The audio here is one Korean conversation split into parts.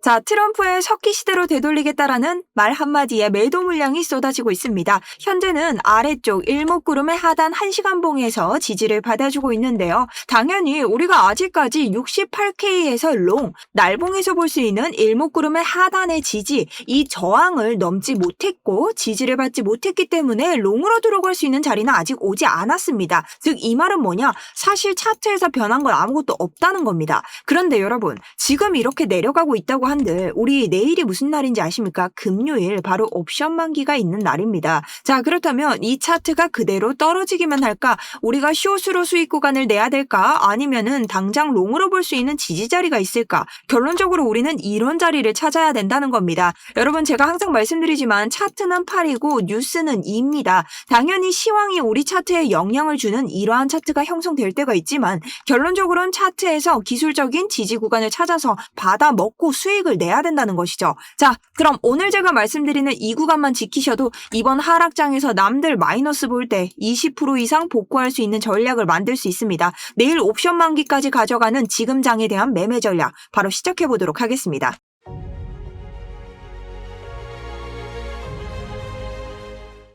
자, 트럼프의 석기 시대로 되돌리겠다라는 말 한마디에 매도 물량이 쏟아지고 있습니다. 현재는 아래쪽 일목구름의 하단 1시간봉에서 지지를 받아주고 있는데요. 당연히 우리가 아직까지 68K에서 롱, 날봉에서 볼 수 있는 일목구름의 하단의 지지, 이 저항을 넘지 못했고 지지를 받지 못했기 때문에 롱으로 들어갈 수 있는 자리는 아직 오지 않았습니다. 즉 이 말은 뭐냐? 사실 차트에서 변한 건 아무것도 없다는 겁니다. 그런데 여러분, 지금 이렇게 내려가고 있다고 한들 우리 내일이 무슨 날인지 아십니까? 금요일, 바로 옵션 만기가 있는 날입니다. 자, 그렇다면 이 차트가 그대로 떨어지기만 할까? 우리가 숏으로 수익 구간을 내야 될까? 아니면은 당장 롱으로 볼 수 있는 지지 자리가 있을까? 결론적으로 우리는 이런 자리를 찾아야 된다는 겁니다. 여러분, 제가 항상 말씀드리지만 차트는 8이고 뉴스는 2입니다. 당연히 시황이 우리 차트에 영향을 주는 이러한 차트가 형성될 때가 있지만 결론적으로는 차트에서 기술적인 지지 구간을 찾아서 받아 먹고 수익을 내야 된다는 것이죠. 자, 그럼 오늘 제가 말씀드리는 이 구간만 지키셔도 이번 하락장에서 남들 마이너스 볼 때 20% 이상 복구할 수 있는 전략을 만들 수 있습니다. 내일 옵션 만기까지 가져가는 지금 장에 대한 매매 전략 바로 시작해 보도록 하겠습니다.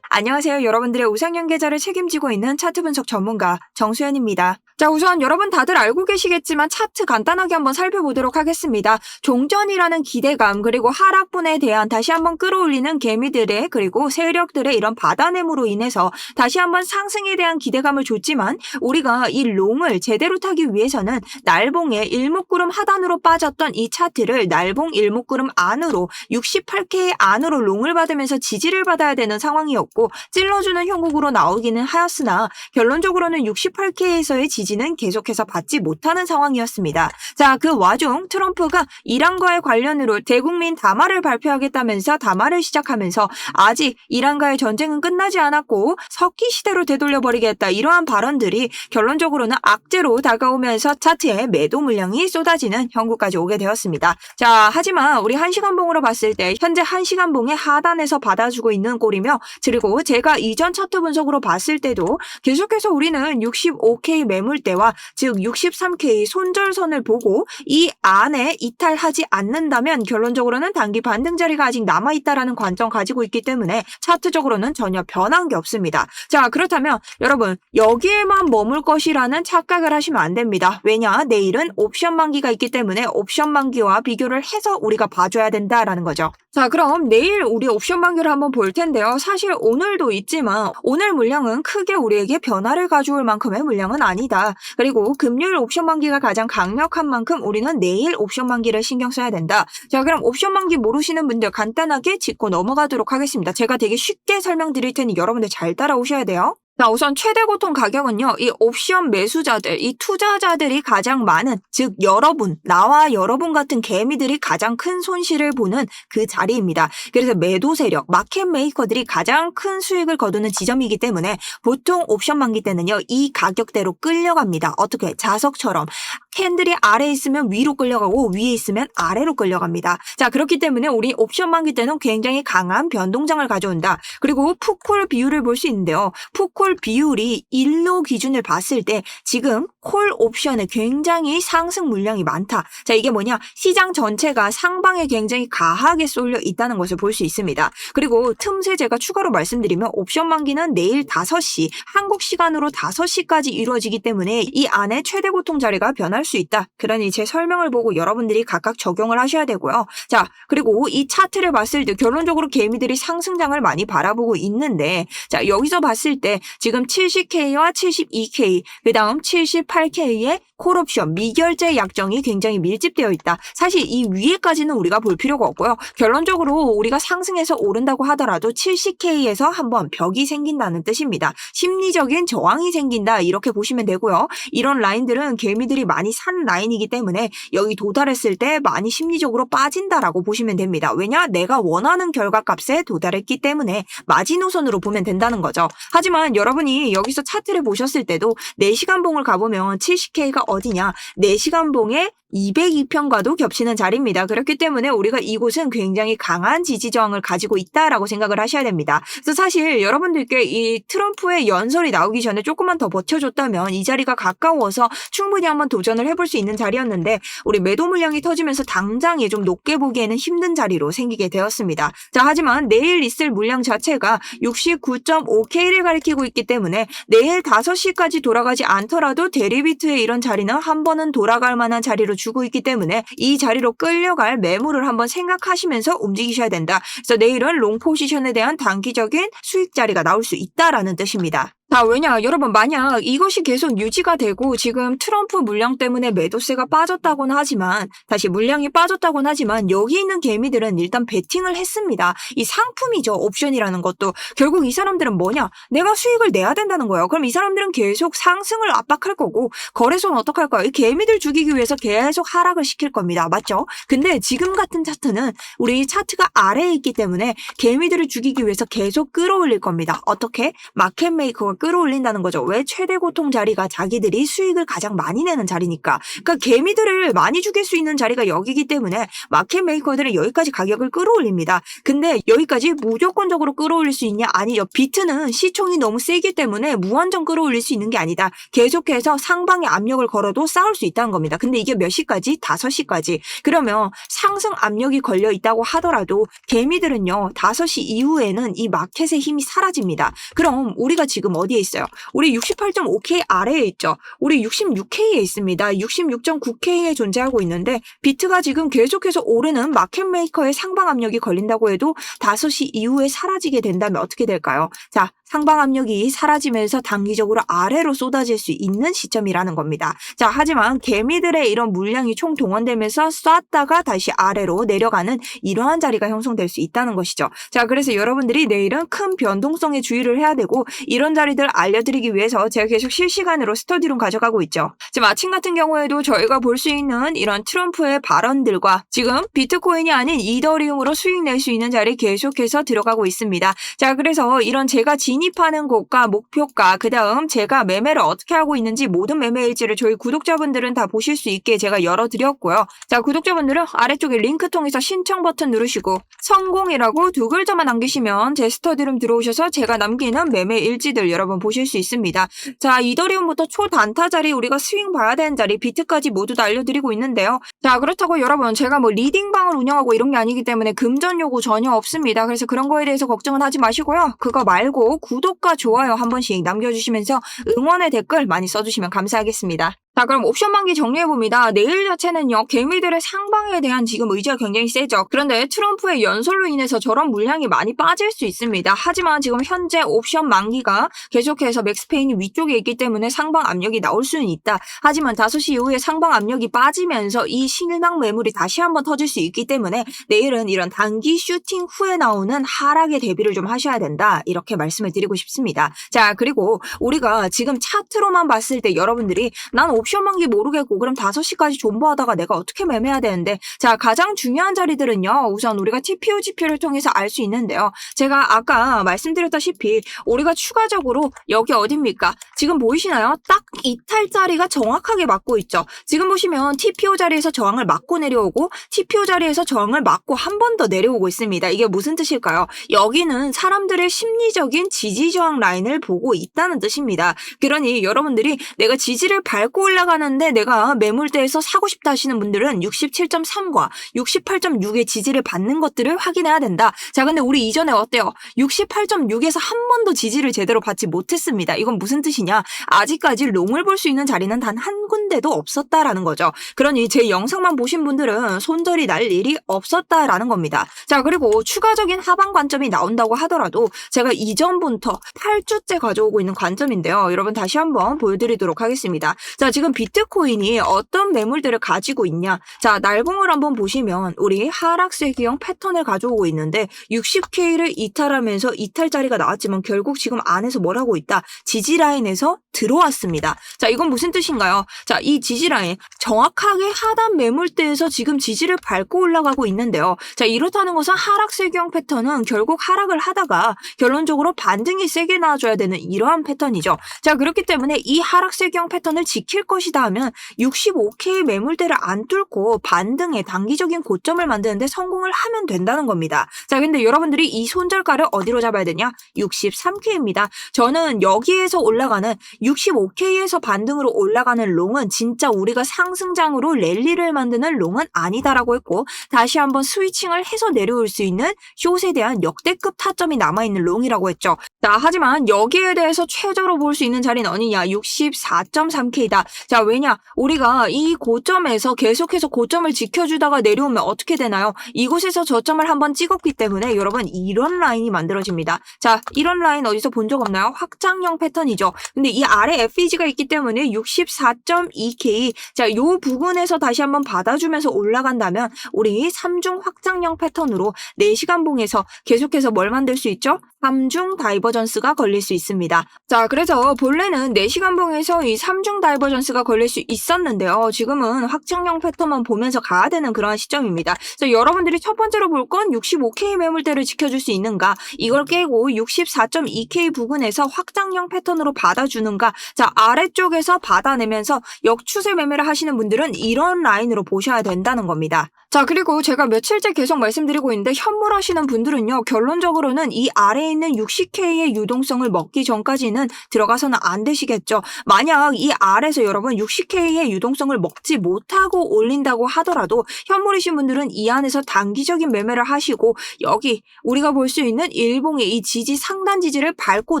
안녕하세요. 여러분들의 우상향 계좌를 책임지고 있는 차트 분석 전문가 정수연입니다. 자, 우선 여러분 다들 알고 계시겠지만 차트 간단하게 한번 살펴보도록 하겠습니다. 종전이라는 기대감 그리고 하락분에 대한 다시 한번 끌어올리는 개미들의 그리고 세력들의 이런 받아냄으로 인해서 다시 한번 상승에 대한 기대감을 줬지만 우리가 이 롱을 제대로 타기 위해서는 날봉의 일목구름 하단으로 빠졌던 이 차트를 날봉 일목구름 안으로 68K 안으로 롱을 받으면서 지지를 받아야 되는 상황이었고 찔러주는 형국으로 나오기는 하였으나 결론적으로는 68K에서의 지지는 계속해서 받지 못하는 상황이었습니다. 자, 그 와중 트럼프가 이란과의 관련으로 대국민 담화를 발표하겠다면서 담화를 시작하면서 아직 이란과의 전쟁은 끝나지 않았고 석기 시대로 되돌려버리겠다 이러한 발언들이 결론적으로는 악재로 다가오면서 차트에 매도 물량이 쏟아지는 형국까지 오게 되었습니다. 자, 하지만 우리 1시간봉으로 봤을 때 현재 1시간봉의 하단에서 받아주고 있는 꼴이며 그리고 제가 이전 차트 분석으로 봤을 때도 계속해서 우리는 65K 매물대와 즉 63K 손절선을 보고 이 안에 이탈하지 않는다면 결론적으로는 단기 반등 자리가 아직 남아있다라는 관점 가지고 있기 때문에 차트적으로는 전혀 변한 게 없습니다. 자, 그렇다면 여러분 여기에만 머물 것이라는 착각을 하시면 안 됩니다. 왜냐? 내일은 옵션 만기가 있기 때문에 옵션 만기와 비교를 해서 우리가 봐줘야 된다라는 거죠. 자, 그럼 내일 우리 옵션 만기를 한번 볼 텐데요. 사실 오늘도 있지만 오늘 물량은 크게 우리에게 변화를 가져올 만큼의 물량은 아니다. 그리고 금요일 옵션 만기가 가장 강력한 만큼 우리는 내일 옵션 만기를 신경 써야 된다. 자, 그럼 옵션 만기 모르시는 분들 간단하게 짚고 넘어가도록 하겠습니다. 제가 되게 쉽게 설명드릴 테니 여러분들 잘 따라오셔야 돼요. 자, 우선 최대 고통 가격은요. 이 옵션 매수자들, 이 투자자들이 가장 많은, 즉 여러분, 나와 여러분 같은 개미들이 가장 큰 손실을 보는 그 자리입니다. 그래서 매도 세력, 마켓 메이커들이 가장 큰 수익을 거두는 지점이기 때문에 보통 옵션 만기 때는요. 이 가격대로 끌려갑니다. 어떻게? 자석처럼. 캔들이 아래에 있으면 위로 끌려가고 위에 있으면 아래로 끌려갑니다. 자, 그렇기 때문에 우리 옵션 만기 때는 굉장히 강한 변동장을 가져온다. 그리고 풋콜 비율을 볼 수 있는데요. 풋콜 비율이 1로 기준을 봤을 때 지금 콜 옵션에 굉장히 상승 물량이 많다. 자, 이게 뭐냐? 시장 전체가 상방에 굉장히 가하게 쏠려 있다는 것을 볼 수 있습니다. 그리고 틈새 제가 추가로 말씀드리면 옵션 만기는 내일 5시, 한국 시간으로 5시까지 이루어지기 때문에 이 안에 최대 고통 자리가 변할 수 있다. 그러니 제 설명을 보고 여러분들이 각각 적용을 하셔야 되고요. 자, 그리고 이 차트를 봤을 때 결론적으로 개미들이 상승장을 많이 바라보고 있는데 자, 여기서 봤을 때 지금 70K와 72K, 그 다음 78K의 콜옵션, 미결제 약정이 굉장히 밀집되어 있다. 사실 이 위에까지는 우리가 볼 필요가 없고요. 결론적으로 우리가 상승해서 오른다고 하더라도 70K에서 한번 벽이 생긴다는 뜻입니다. 심리적인 저항이 생긴다 이렇게 보시면 되고요. 이런 라인들은 개미들이 많이 산 라인이기 때문에 여기 도달했을 때 많이 심리적으로 빠진다라고 보시면 됩니다. 왜냐? 내가 원하는 결과값에 도달했기 때문에 마지노선으로 보면 된다는 거죠. 하지만 여러분이 여기서 차트를 보셨을 때도 4시간 봉을 가보면 70K가 어디냐? 4시간 봉에 202편과도 겹치는 자리입니다. 그렇기 때문에 우리가 이곳은 굉장히 강한 지지 저항을 가지고 있다라고 생각을 하셔야 됩니다. 그래서 사실 여러분들께 이 트럼프의 연설이 나오기 전에 조금만 더 버텨줬다면 이 자리가 가까워서 충분히 한번 도전을 도전을 해볼 수 있는 자리였는데 우리 매도 물량이 터지면서 당장에 좀 높게 보기에는 힘든 자리로 생기게 되었습니다. 자, 하지만 내일 있을 물량 자체가 69.5K를 가리키고 있기 때문에 내일 5시까지 돌아가지 않더라도 데리비트의 이런 자리는 한 번은 돌아갈 만한 자리로 주고 있기 때문에 이 자리로 끌려갈 매물을 한번 생각하시면서 움직이셔야 된다. 그래서 내일은 롱 포지션에 대한 단기적인 수익 자리가 나올 수 있다라는 뜻입니다. 자, 왜냐 여러분, 만약 이것이 계속 유지가 되고 지금 트럼프 물량 때문에 매도세가 빠졌다고는 하지만, 다시 물량이 빠졌다고는 하지만 여기 있는 개미들은 일단 베팅을 했습니다. 이 상품이죠. 옵션이라는 것도. 결국 이 사람들은 뭐냐, 내가 수익을 내야 된다는 거예요. 그럼 이 사람들은 계속 상승을 압박할 거고 거래소는 어떡할 거예요? 이 개미들 죽이기 위해서 계속 하락을 시킬 겁니다. 맞죠? 근데 지금 같은 차트는 우리 차트가 아래에 있기 때문에 개미들을 죽이기 위해서 계속 끌어올릴 겁니다. 어떻게? 마켓 메이커가 끌어올린다는 거죠. 왜? 최대 고통 자리가 자기들이 수익을 가장 많이 내는 자리니까. 그러니까 개미들을 많이 죽일 수 있는 자리가 여기기 때문에 마켓 메이커들은 여기까지 가격을 끌어올립니다. 근데 여기까지 무조건적으로 끌어올릴 수 있냐? 아니죠. 비트는 시총이 너무 세기 때문에 무한정 끌어올릴 수 있는 게 아니다. 계속해서 상방에 압력을 걸어도 싸울 수 있다는 겁니다. 근데 이게 몇 시까지? 5시까지. 그러면 상승 압력이 걸려 있다고 하더라도 개미들은요, 5시 이후에는 이 마켓의 힘이 사라집니다. 그럼 우리가 지금 어디에 있어요? 우리 68.5K 아래에 있죠. 우리 66K에 있습니다. 66.9K에 존재하고 있는데 비트가 지금 계속해서 오르는 마켓 메이커의 상방 압력이 걸린다고 해도 5시 이후에 사라지게 된다면 어떻게 될까요? 자, 상방 압력이 사라지면서 단기적으로 아래로 쏟아질 수 있는 시점이라는 겁니다. 자, 하지만 개미들의 이런 물량이 총동원되면서 쐈다가 다시 아래로 내려가는 이러한 자리가 형성될 수 있다는 것이죠. 자, 그래서 여러분들이 내일은 큰 변동성에 주의를 해야 되고, 이런 자리들 알려드리기 위해서 제가 계속 실시간으로 스터디룸 가져가고 있죠. 지금 아침 같은 경우에도 저희가 볼 수 있는 이런 트럼프의 발언들과 지금 비트코인이 아닌 이더리움으로 수익 낼 수 있는 자리 계속해서 들어가고 있습니다. 자, 그래서 이런 제가 진입하는 곳과 목표가, 그 다음 제가 매매를 어떻게 하고 있는지 모든 매매 일지를 저희 구독자분들은 다 보실 수 있게 제가 열어드렸고요. 자, 구독자분들은 아래쪽에 링크 통해서 신청 버튼 누르시고 성공이라고 2글자만 남기시면 제 스터디룸 들어오셔서 제가 남기는 매매 일지들 여러분 보실 수 있습니다. 자, 이더리움부터 초단타 자리, 우리가 스윙 봐야 되는 자리, 비트까지 모두 다 알려드리고 있는데요. 자, 그렇다고 여러분 제가 뭐 리딩방을 운영하고 이런 게 아니기 때문에 금전 요구 전혀 없습니다. 그래서 그런 거에 대해서 걱정은 하지 마시고요. 그거 말고 구독과 좋아요 한 번씩 남겨주시면서 응원의 댓글 많이 써주시면 감사하겠습니다. 자, 그럼 옵션 만기 정리해봅니다. 내일 자체는요, 개미들의 상방에 대한 지금 의지가 굉장히 세죠. 그런데 트럼프의 연설로 인해서 저런 물량이 많이 빠질 수 있습니다. 하지만 지금 현재 옵션 만기가 계속해서 맥스페인이 위쪽에 있기 때문에 상방 압력이 나올 수는 있다. 하지만 5시 이후에 상방 압력이 빠지면서 이 실망 매물이 다시 한번 터질 수 있기 때문에 내일은 이런 단기 슈팅 후에 나오는 하락에 대비를 좀 하셔야 된다. 이렇게 말씀을 드리고 싶습니다. 자, 그리고 우리가 지금 차트로만 봤을 때 여러분들이 난 옵션 만기 모르겠고 그럼 5시까지 존버하다가 내가 어떻게 매매해야 되는데, 자, 가장 중요한 자리들은요, 우선 우리가 TPO 지표를 통해서 알 수 있는데요. 제가 아까 말씀드렸다시피 우리가 추가적으로 여기 어딥니까? 지금 보이시나요? 딱 이탈 자리가 정확하게 맞고 있죠. 지금 보시면 TPO 자리에서 저항을 맞고 내려오고 TPO 자리에서 저항을 맞고 한 번 더 내려오고 있습니다. 이게 무슨 뜻일까요? 여기는 사람들의 심리적인 지지 저항 라인을 보고 있다는 뜻입니다. 그러니 여러분들이 내가 지지를 밟고 올라가는데 내가 매물대에서 사고 싶다 하시는 분들은 67.3과 68.6의 지지를 받는 것들을 확인해야 된다. 자, 근데 우리 이전에 어때요? 68.6에서 한 번도 지지를 제대로 받지 못했습니다. 이건 무슨 뜻이냐? 아직까지 롱을 볼 수 있는 자리는 단 한 군데도 없었다라는 거죠. 그러니 제 영상만 보신 분들은 손절이 날 일이 없었다라는 겁니다. 자, 그리고 추가적인 하방 관점이 나온다고 하더라도 제가 이전부터 8주째 가져오고 있는 관점인데요. 여러분 다시 한번 보여드리도록 하겠습니다. 자, 지금 비트코인이 어떤 매물들을 가지고 있냐? 자, 날봉을 한번 보시면 우리 하락세기형 패턴을 가져오고 있는데 60K를 이탈하면서 이탈 자리가 나왔지만 결국 지금 안에서 뭘 하고 있다? 지지라인에서 들어왔습니다. 자, 이건 무슨 뜻인가요? 자, 이 지지라인 정확하게 하단 매물대에서 지금 지지를 밟고 올라가고 있는데요. 자, 이렇다는 것은 하락세기형 패턴은 결국 하락을 하다가 결론적으로 반등이 세게 나와줘야 되는 이러한 패턴이죠. 자, 그렇기 때문에 이 하락세기형 패턴을 지킬 것 것이다 하면 65K 매물대를 안 뚫고 반등의 단기적인 고점을 만드는데 성공을 하면 된다는 겁니다. 자, 근데 여러분들이 이 손절가를 어디로 잡아야 되냐? 63K입니다. 저는 여기에서 올라가는 65K에서 반등으로 올라가는 롱은 진짜 우리가 상승장으로 랠리를 만드는 롱은 아니다라고 했고, 다시 한번 스위칭을 해서 내려올 수 있는 숏에 대한 역대급 타점이 남아있는 롱이라고 했죠. 자, 하지만 여기에 대해서 최저로 볼 수 있는 자리는 어디냐? 64.3K다. 자, 왜냐? 우리가 이 고점에서 계속해서 고점을 지켜주다가 내려오면 어떻게 되나요? 이곳에서 저점을 한번 찍었기 때문에 여러분 이런 라인이 만들어집니다. 자, 이런 라인 어디서 본 적 없나요? 확장형 패턴이죠. 근데 이 아래 FEG가 있기 때문에 64.2K, 자, 요 부분에서 다시 한번 받아주면서 올라간다면 우리 3중 확장형 패턴으로 4시간 봉에서 계속해서 뭘 만들 수 있죠? 3중 다이버전스가 걸릴 수 있습니다. 자, 그래서 본래는 4시간 봉에서 이 3중 다이버전스가 걸릴 수 있었는데요. 지금은 확장형 패턴만 보면서 가야 되는 그런 시점입니다. 그래서 여러분들이 첫 번째로 볼 건 65K 매물대를 지켜줄 수 있는가, 이걸 깨고 64.2K 부근에서 확장형 패턴으로 받아주는가. 자, 아래쪽에서 받아내면서 역추세 매매를 하시는 분들은 이런 라인으로 보셔야 된다는 겁니다. 자, 그리고 제가 며칠째 계속 말씀드리고 있는데 현물하시는 분들은요, 결론적으로는 이 아래에 있는 60K의 유동성을 먹기 전까지는 들어가서는 안 되시겠죠. 만약 이 아래에서 여러분 60K의 유동성을 먹지 못하고 올린다고 하더라도 현물이신 분들은 이 안에서 단기적인 매매를 하시고, 여기 우리가 볼 수 있는 일봉의 이 지지, 상단 지지를 밟고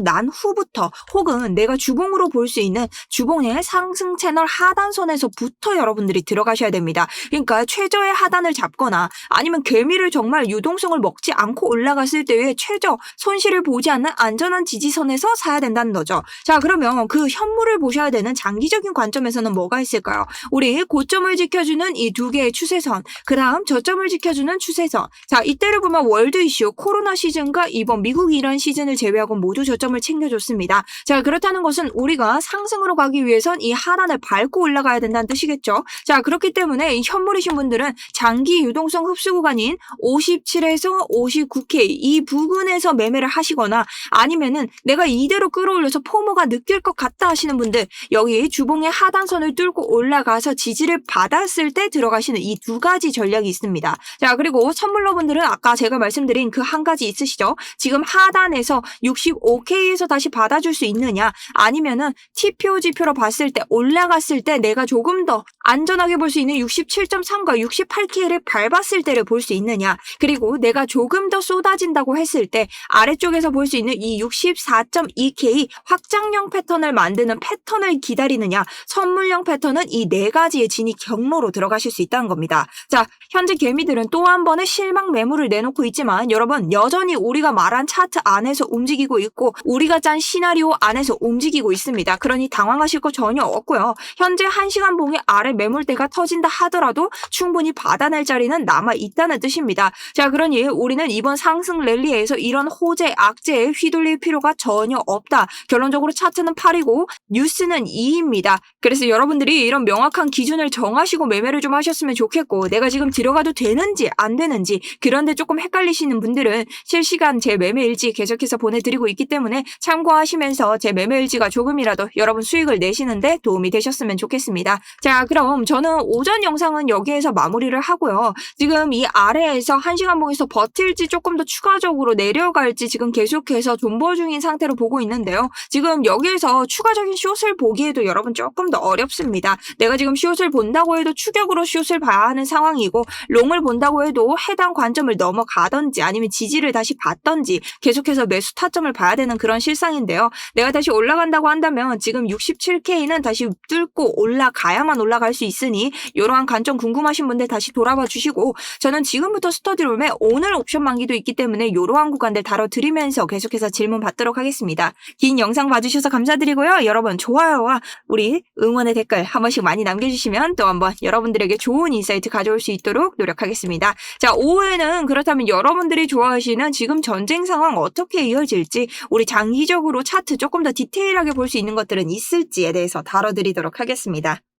난 후부터, 혹은 내가 주봉으로 볼 수 있는 주봉의 상승 채널 하단선에서부터 여러분들이 들어가셔야 됩니다. 그러니까 최저의 하단을 잡거나 아니면 개미를 정말 유동성을 먹지 않고 올라갔을 때의 최저 손실을 보지 않는 안전한 지지선에서 사야 된다는 거죠. 자, 그러면 그 현물을 보셔야 되는 장기적인 관점에서는 뭐가 있을까요? 우리 고점을 지켜주는 이 두 개의 추세선, 그 다음 저점을 지켜주는 추세선. 자, 이때를 보면 월드 이슈, 코로나 시즌과 이번 미국 이란 시즌을 제외하고 모두 저점을 챙겨줬습니다. 자, 그렇다는 것은 우리가 상승으로 가기 위해선 이 하단을 밟고 올라가야 된다는 뜻이겠죠. 자, 그렇기 때문에 이 현물이신 분들은 장기 유동성 흡수 구간인 57에서 59K 이 부근에서 매매를 하시거나, 아니면은 내가 이대로 끌어올려서 포모가 느낄 것 같다 하시는 분들, 여기 주봉의 하단선을 뚫고 올라가서 지지를 받았을 때 들어가시는 이 두 가지 전략이 있습니다. 자, 그리고 선물러분들은 아까 제가 말씀드린 그 한 가지 있으시죠? 지금 하단에서 65K에서 다시 받아줄 수 있느냐, 아니면은 TPO 지표로 봤을 때 올라갔을 때 내가 조금 더 안전하게 볼 수 있는 67.3과 68K를 밟았을 때를 볼 수 있느냐, 그리고 내가 조금 더 쏟아진다고 했을 때 아래쪽에서 볼 수 있는 이 64.2K 확장형 패턴을 만드는 패턴을 기다리느냐, 선물형 패턴은 이 네 가지의 진입 경로로 들어가실 수 있다는 겁니다. 자, 현재 개미들은 또 한 번의 실망 매물을 내놓고 있지만 여러분 여전히 우리가 말한 차트 안에서 움직이고 있고 우리가 짠 시나리오 안에서 움직이고 있습니다. 그러니 당황하실 거 전혀 없고요. 현재 1시간 봉의 아래 매물대가 터진다 하더라도 충분히 받아낼 자리는 남아 있다는 뜻입니다. 자, 그러니 우리는 이번 상승 랠리에서 이런 호재, 악재에 휘둘릴 필요가 전혀 없다. 결론적으로 차트는 8이고 뉴스는 2입니다. 그래서 여러분들이 이런 명확한 기준을 정하시고 매매를 좀 하셨으면 좋겠고, 내가 지금 들어가도 되는지 안 되는지 그런데 조금 헷갈리시는 분들은 실시간 제 매매 일지 계속해서 보내드리고 있기 때문에 참고하시면서 제 매매 일지가 조금이라도 여러분 수익을 내시는데 도움이 되셨으면 좋겠습니다. 자, 그럼 저는 오전 영상은 여기에서 마무리를 하고요. 지금 이 아래에서 1시간 봉에서 버틸지 조금 더 추가적으로 내려갈지 지금 계속해서 존버 중인 상태로 보고 있는데요. 지금 여기에서 추가적인 숏을 보기에도 여러분 조금 더 어렵습니다. 내가 지금 숏을 본다고 해도 추격으로 숏을 봐야 하는 상황이고, 롱을 본다고 해도 해당 관점을 넘어가던지 아니면 지지를 다시 받던지 계속해서 매수 타점을 봐야 되는 그런 실상인데요. 내가 다시 올라간다고 한다면 지금 67K는 다시 뚫고 올라가야만 올라갈 수 있으니 이러한 관점 궁금하신 분들 다시 돌아봐 주시고, 저는 지금부터 스터디룸에 오늘 옵션 만기도 있기 때문에 이러한 구간들 다뤄드리면서 계속해서 질문 받도록 하겠습니다. 긴 영상 봐주셔서 감사드리고요. 여러분 좋아요와 우리 응원의 댓글 한 번씩 많이 남겨주시면 또 한번 여러분들에게 좋은 인사이트 가져올 수 있도록 노력하겠습니다. 자, 오후에는 그렇다면 여러분들이 좋아하시는 지금 전쟁 상황 어떻게 이어질지, 우리 장기적으로 차트 조금 더 디테일하게 볼 수 있는 것들은 있을지에 대해서 다뤄드리도록 하겠습니다.